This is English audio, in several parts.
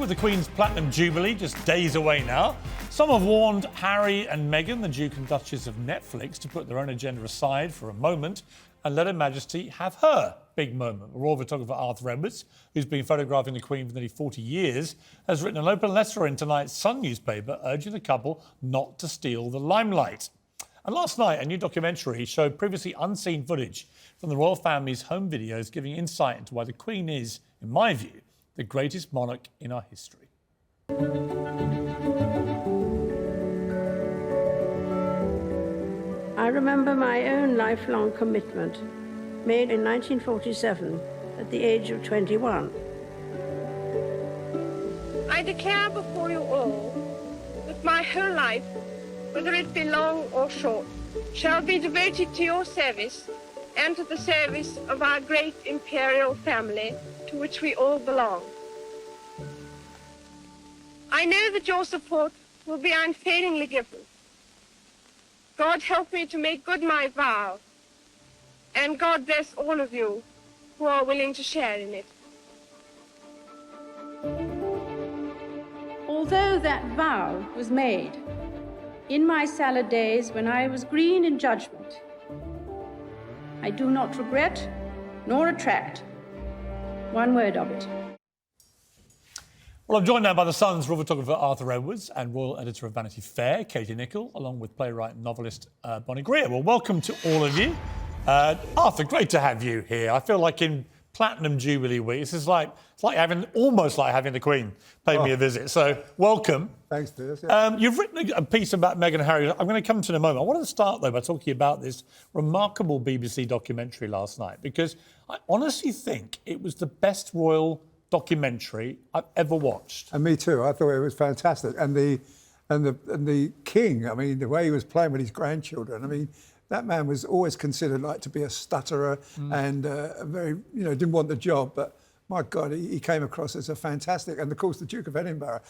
With the Queen's Platinum Jubilee just days away now, some have warned Harry and Meghan, the Duke and Duchess of Netflix, to put their own agenda aside for a moment and let Her Majesty have her big moment. Royal photographer Arthur Edwards, who's been photographing the Queen for nearly 40 years, has written an open letter in tonight's Sun newspaper urging the couple not to steal the limelight. And last night, a new documentary showed previously unseen footage from the royal family's home videos, giving insight into why the Queen is, in my view, the greatest monarch in our history. I remember my own lifelong commitment made in 1947 at the age of 21. I declare before you all that my whole life, whether it be long or short, shall be devoted to your service and to the service of our great imperial family to which we all belong. I know that your support will be unfailingly given. God help me to make good my vow, and God bless all of you who are willing to share in it. Although that vow was made in my salad days when I was green in judgment, I do not regret nor retract one word of it. Well, I'm joined now by the Sun's royal photographer Arthur Edwards and royal editor of Vanity Fair, Katie Nicholl, along with playwright and novelist Bonnie Greer. Well, welcome to all of you. Arthur, great to have you here. I feel like in Platinum Jubilee week, it's almost like having the Queen pay me a visit. So, welcome. Thanks, Piers. Yeah. You've written a piece about Meghan and Harry. I'm going to come to in a moment. I wanted to start, though, by talking about this remarkable BBC documentary last night, because I honestly think it was the best royal documentary I've ever watched. And me too. I thought it was fantastic. And the king, I mean, the way he was playing with his grandchildren, I mean, that man was always considered like to be a stutterer and a very, didn't want the job. But my God, he came across as a fantastic. And of course, the Duke of Edinburgh,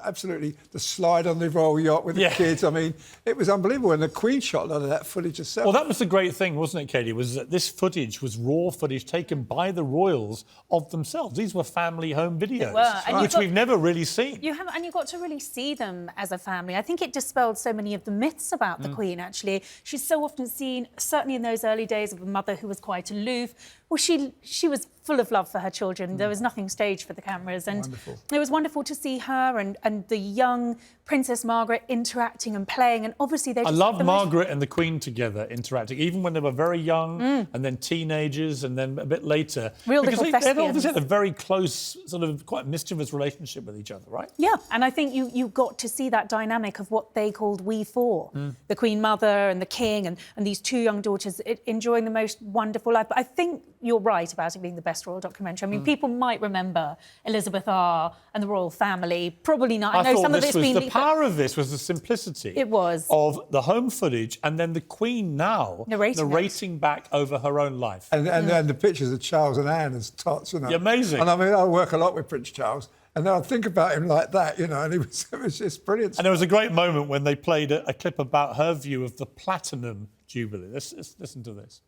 absolutely the slide on the royal yacht with the kids. I mean, it was unbelievable. And the Queen shot a lot of that footage herself. Well, that was the great thing, wasn't it, Katie? Was that this footage was raw footage taken by the royals of themselves. These were family home videos, which we've never really seen. You got to really see them as a family. I think it dispelled so many of the myths about the Queen, actually. She's so often seen, certainly in those early days, of a mother who was quite aloof. Well, she was full of love for her children. There was nothing staged for the cameras. And it was wonderful to see her and the young Princess Margaret interacting and playing. And obviously they just... I loved Margaret and the Queen together interacting, even when they were very young and then teenagers and then a bit later. Real little thespians. They obviously had a very close, sort of quite mischievous relationship with each other, right? Yeah, and I think you got to see that dynamic of what they called we four. The Queen Mother and the King and these two young daughters enjoying the most wonderful life. But I think you're right about it being the best royal documentary. I mean, people might remember Elizabeth R and the royal family. Probably not. I know some of it's been... The power of this was the simplicity. It was. Of the home footage and then the Queen now narrating back over her own life. And then the pictures of Charles and Anne as tots, Amazing. And I mean, I work a lot with Prince Charles. And then I think about him like that, and it was just brilliant. And there was a great moment when they played a clip about her view of the Platinum Jubilee. Let's listen to this.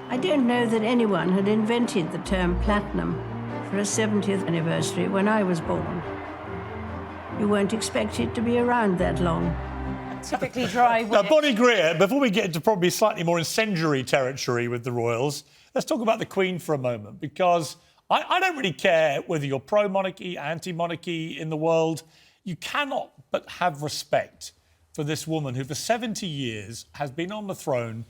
I don't know that anyone had invented the term platinum for a 70th anniversary when I was born. You won't expect it to be around that long. Typically dry. Now, Bonnie Greer, before we get into probably slightly more incendiary territory with the royals, let's talk about the Queen for a moment, because I don't really care whether you're pro-monarchy, anti-monarchy in the world. You cannot but have respect for this woman who for 70 years has been on the throne,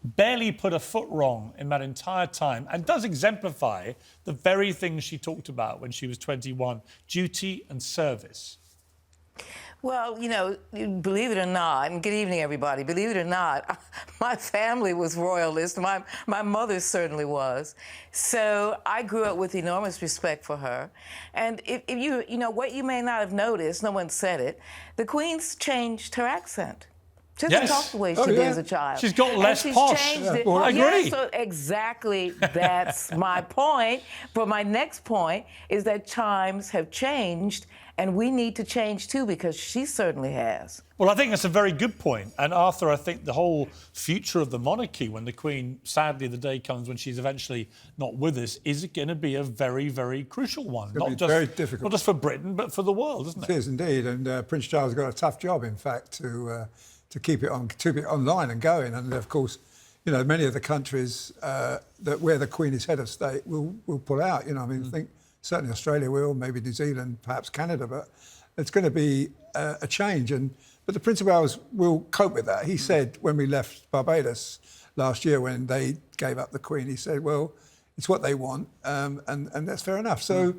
barely put a foot wrong in that entire time, and does exemplify the very things she talked about when she was 21, duty and service. Well, believe it or not, and good evening, everybody. Believe it or not, my family was royalist. My mother certainly was. So I grew up with enormous respect for her. And if what you may not have noticed, no one said it, the Queen's changed her accent. She doesn't talk the way she did as a child. She's got less and she's posh. Changed it. I agree. Yeah, so exactly, that's my point. But my next point is that times have changed, and we need to change too, because she certainly has. Well, I think that's a very good point. And Arthur, I think the whole future of the monarchy, when the Queen, sadly, the day comes when she's eventually not with us, is going to be a very, very crucial one. Not just very difficult. Not just for Britain, but for the world, isn't it? It is indeed. And Prince Charles has got a tough job, in fact, to keep it online and going. And of course, you know, many of the countries where the Queen is head of state will pull out. You know, I mean, I think certainly Australia will, maybe New Zealand, perhaps Canada, but it's going to be a change. But the Prince of Wales will cope with that. He said when we left Barbados last year, when they gave up the Queen, he said, well, it's what they want, and that's fair enough. So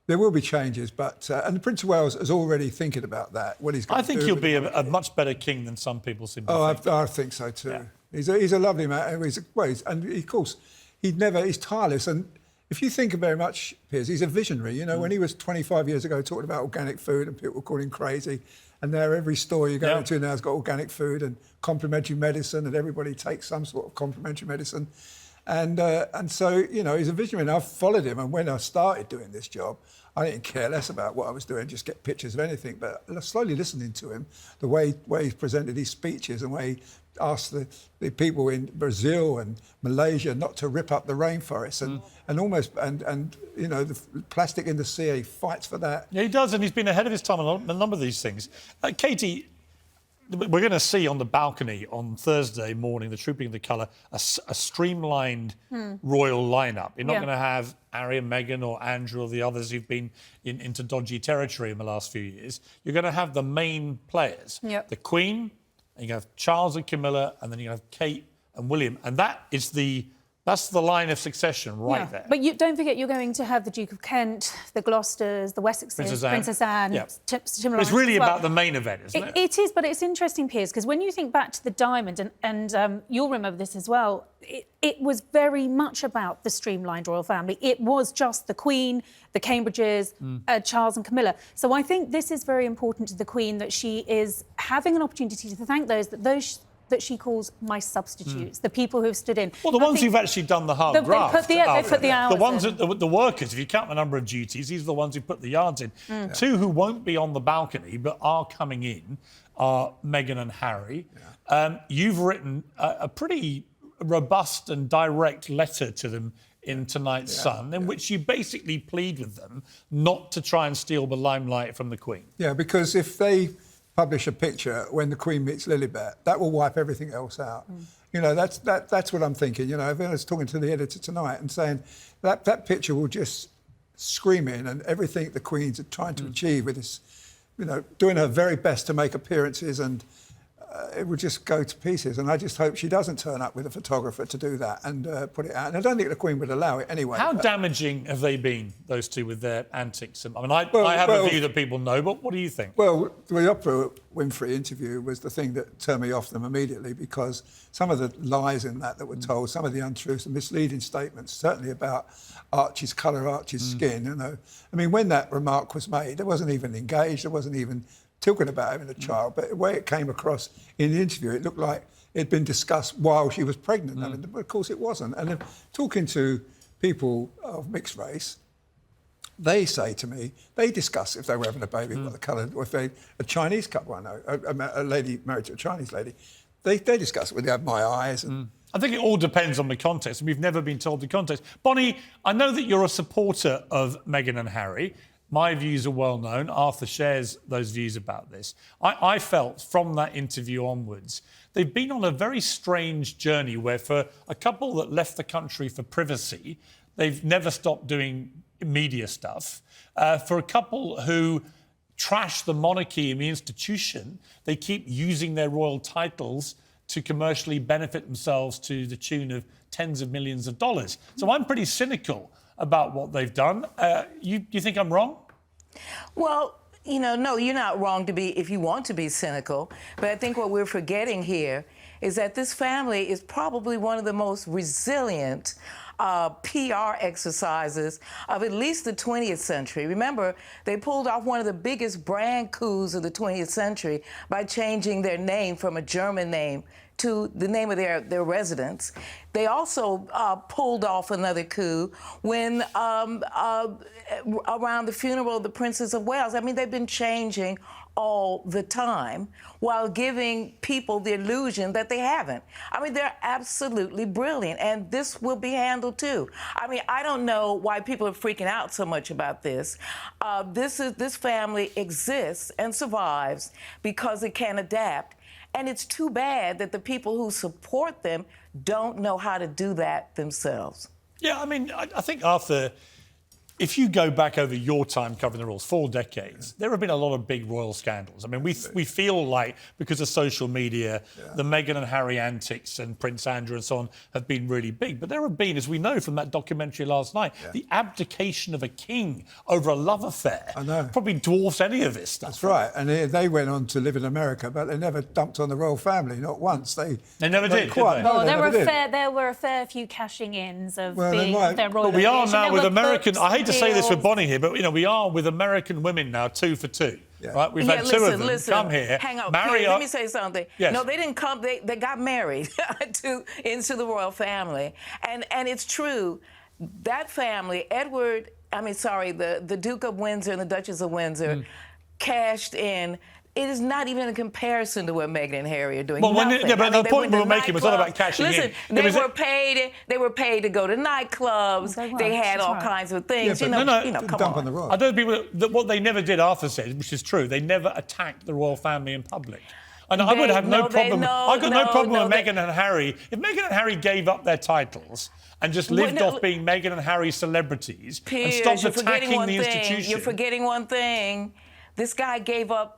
there will be changes, but and the Prince of Wales is already thinking about that. What he's going I think he'll be a much better king than some people seem to think. I think so too. Yeah. He's a lovely man. And of course, he's tireless. And if you think very much, Piers, he's a visionary. You know, when he was 25 years ago talking about organic food and people were calling him crazy, and now every store you go into now has got organic food and complementary medicine, and everybody takes some sort of complementary medicine. And so, you know, he's a visionary, and I've followed him. And when I started doing this job, I didn't care less about what I was doing, just get pictures of anything. But slowly listening to him, the way he presented his speeches and the way he asked the people in Brazil and Malaysia not to rip up the rainforest and you know, the plastic in the sea, he fights for that. Yeah, he does, and he's been ahead of his time on a number of these things. Katie, we're going to see on the balcony on Thursday morning, the Trooping of the Colour, a streamlined royal lineup. You're not going to have Harry and Meghan or Andrew or the others who've been into dodgy territory in the last few years. You're going to have the main players. Yep. The Queen, and you have Charles and Camilla, and then you have Kate and William. And that's the line of succession there. But you don't forget, you're going to have the Duke of Kent, the Gloucesters, the Wessexes, Princess Anne, But it's really about the main event, isn't it? It is, but it's interesting, Piers, because when you think back to the Diamond, and you'll remember this as well, it was very much about the streamlined royal family. It was just the Queen, the Cambridges, Charles and Camilla. So I think this is very important to the Queen, that she is having an opportunity to thank those that she calls my substitutes, the people who've stood in. Well, the ones who've actually done the hard graft. They put the hours The ones in. the workers, if you count the number of duties, these are the ones who put the yards in. Two who won't be on the balcony but are coming in are Meghan and Harry. You've written a pretty robust and direct letter to them in tonight's Sun, in which you basically plead with them not to try and steal the limelight from the Queen. Yeah, because if they publish a picture when the Queen meets Lilibet, that will wipe everything else out. You know, that's what I'm thinking. You know, I was talking to the editor tonight and saying that picture will just scream in, and everything the Queen's trying to achieve with this, you know, doing her very best to make appearances, and it would just go to pieces. And I just hope she doesn't turn up with a photographer to do that and put it out. And I don't think the Queen would allow it anyway. How damaging have they been, those two, with their antics? I mean, I have a view that people know, but what do you think? Well, the Oprah Winfrey interview was the thing that turned me off them immediately, because some of the lies in that were told, some of the untruths and misleading statements, certainly about Archie's colour, Archie's skin, you know. I mean, when that remark was made, it wasn't even engaged, it wasn't even talking about having a child, but the way it came across in the interview, it looked like it'd been discussed while she was pregnant. I mean, but of course it wasn't. And then talking to people of mixed race, they say to me, they discuss if they were having a baby, what the colour, or if they, a Chinese couple I know, a lady married to a Chinese lady, they discuss it, would they have my eyes? And, I think it all depends on the context. We've never been told the context. Bonnie, I know that you're a supporter of Meghan and Harry. My views are well known. Arthur shares those views about this. I felt from that interview onwards, they've been on a very strange journey where, for a couple that left the country for privacy, they've never stopped doing media stuff. For a couple who trash the monarchy and the institution, they keep using their royal titles to commercially benefit themselves to the tune of tens of millions of dollars. So I'm pretty cynical about what they've done. You think I'm wrong? Well, you know, no, you're not wrong to be, if you want to be cynical. But I think what we're forgetting here is that this family is probably one of the most resilient PR exercises of at least the 20th century. Remember, they pulled off one of the biggest brand coups of the 20th century by changing their name from a German name to the name of their residence. They also pulled off another coup when around the funeral of the Princess of Wales. I mean, they've been changing all the time while giving people the illusion that they haven't. I mean, they're absolutely brilliant, and this will be handled too. I mean, I don't know why people are freaking out so much about this. This family exists and survives because it can adapt. And it's too bad that the people who support them don't know how to do that themselves. Yeah, I mean, I think, Arthur, if you go back over your time covering the royals, 4 decades, there have been a lot of big royal scandals. I mean, we feel like, because of social media, the Meghan and Harry antics and Prince Andrew and so on have been really big. But there have been, as we know from that documentary last night, the abdication of a king over a love affair. I know. Probably dwarfs any of this stuff. That's right. And they went on to live in America, but they never dumped on the royal family, not once. They never did, quite, did they? No, Oh, they never did. there were a fair few cashing ins of Well, they being might. their royal But we are affiliation. now There with were American... books I hate to say this with deals. Bonnie here, but, you know, we are with American women now 2 for 2. Yeah. Right? We've had 2 of them come here, Hang on, marry Piers, up... let me say something. Yes. No, they didn't come. They got married into the royal family, and it's true. That family, the Duke of Windsor and the Duchess of Windsor, cashed in. It is not even a comparison to what Meghan and Harry are doing. Well, Nothing. but the they point went we to were making was not about cashing in. Listen, It was- they were paid to go to nightclubs. They were, They had that's all right. kinds of things. Yeah, you but know, come dump on. the royal. I don't think that what they never did, Arthur said, which is true, they never attacked the royal family in public. And I would have no problem. I've got no problem with Meghan and Harry. If Meghan and Harry gave up their titles and just lived off being Meghan and Harry celebrities and stopped attacking the institution. You're forgetting one thing. This guy gave up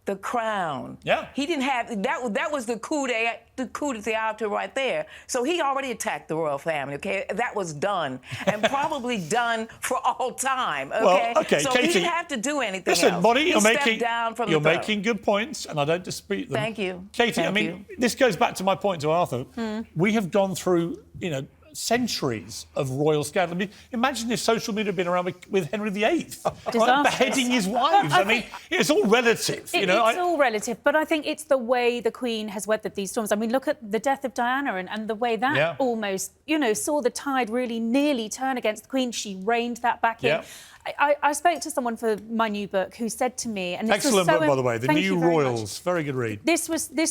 the crown. Yeah. He didn't have that was the coup d'état right there. So he already attacked the royal family, okay? That was done. And probably done for all time. Okay? Well, okay, so Katie, he didn't have to do anything listen, else. Bonnie, He stepped down from you're the throne. making good points, and I don't dispute them. Thank you. Katie, Thank I mean, this goes back to my point to Arthur. We have gone through, centuries of royal scandal. I mean, imagine if social media had been around with Henry VIII, right? Beheading his wives. I mean, it's all relative. It's all relative, but I think it's the way the Queen has weathered these storms. I mean, look at the death of Diana and the way that almost, saw the tide really nearly turn against the Queen. She reined that back in. I spoke to someone for my new book who said to me, and this excellent was so book, by the way, The Thank New you very Royals. much. Very good read. This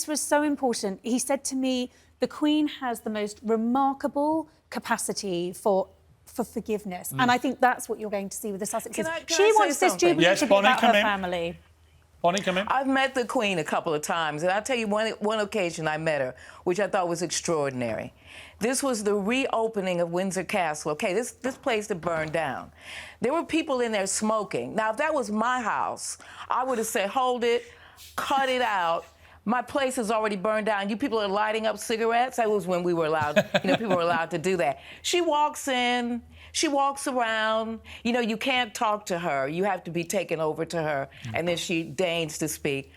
was so important. He said to me, the Queen has the most remarkable capacity for forgiveness. And I think that's what you're going to see with the Sussexes. Can I She say wants this something? Jubilee Yes, to be Bonnie, about come her in. family. Bonnie, come in. I've met the Queen a couple of times, and I'll tell you one occasion I met her, which I thought was extraordinary. This was the reopening of Windsor Castle. Okay, this place that burned down. There were people in there smoking. Now, if that was my house, I would have said, hold it, cut it out. My place is already burned down. You people are lighting up cigarettes. That was when we were allowed, people were allowed to do that. She walks in, she walks around. You can't talk to her. You have to be taken over to her, and then she deigns to speak.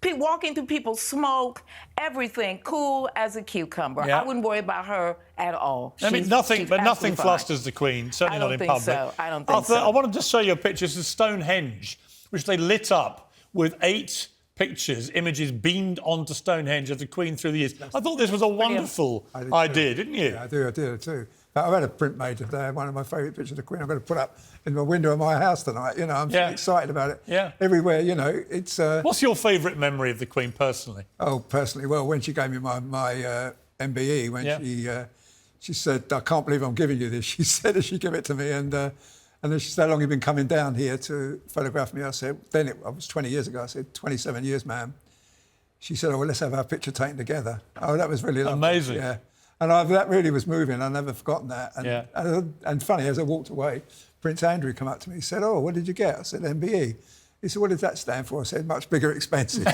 Walking through people's smoke, everything, cool as a cucumber. Yeah. I wouldn't worry about her at all. I mean, She's nothing absolutely fine. flusters the Queen, certainly not in public. So. I don't think Arthur, so. I wanted to show you a picture. This is Stonehenge, which they lit up with 8 images beamed onto Stonehenge of the Queen through the years. I thought this was a wonderful idea, didn't you? Yeah, I did too. I've had a print made today, one of my favourite pictures of the Queen. I'm going to put up in the window of my house tonight. I'm so excited about it. Yeah. Everywhere, it's... What's your favourite memory of the Queen personally? Oh, personally, well, when she gave me my MBE, when she said, I can't believe I'm giving you this, she said as she gave it to me, and then she said, how long have you been coming down here to photograph me? I said, I was 20 years ago, I said, 27 years, ma'am. She said, oh, well, let's have our picture taken together. Oh, that was really lovely. Amazing. Yeah. And that really was moving. I've never forgotten that. And funny, as I walked away, Prince Andrew came up to me. He said, oh, what did you get? I said, MBE. He said, what does that stand for? I said, much bigger expenses.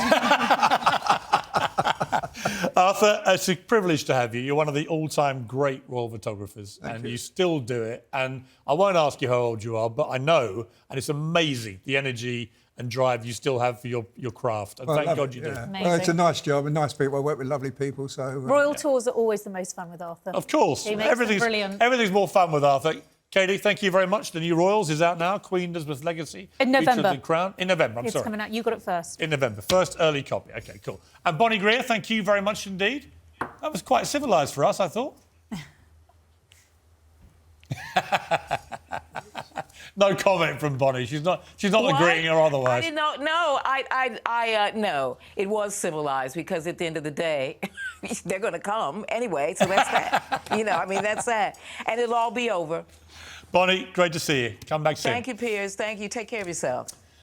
Arthur, it's a privilege to have you. You're one of the all-time great royal photographers, and you still do it. And I won't ask you how old you are, but I know, and it's amazing, the energy and drive you still have for your craft. And thank God you do. Yeah. Well, it's a nice job and nice people. I work with lovely people, so... Royal tours are always the most fun with Arthur. Of course. He makes them brilliant. Everything's more fun with Arthur. Katie, thank you very much. The new Royals is out now. Queen Elizabeth's Legacy. In November. Future of the Crown. In November, I'm sorry. It's coming out. You got it first. In November. First early copy. OK, cool. And Bonnie Greer, thank you very much indeed. That was quite civilised for us, I thought. No comment from Bonnie. She's not agreeing or otherwise. I didn't know. No, no. It was civilized because at the end of the day, they're going to come anyway. So that's that. I mean, that's that. And it'll all be over. Bonnie, great to see you. Come back soon. Thank you, Piers. Thank you. Take care of yourself.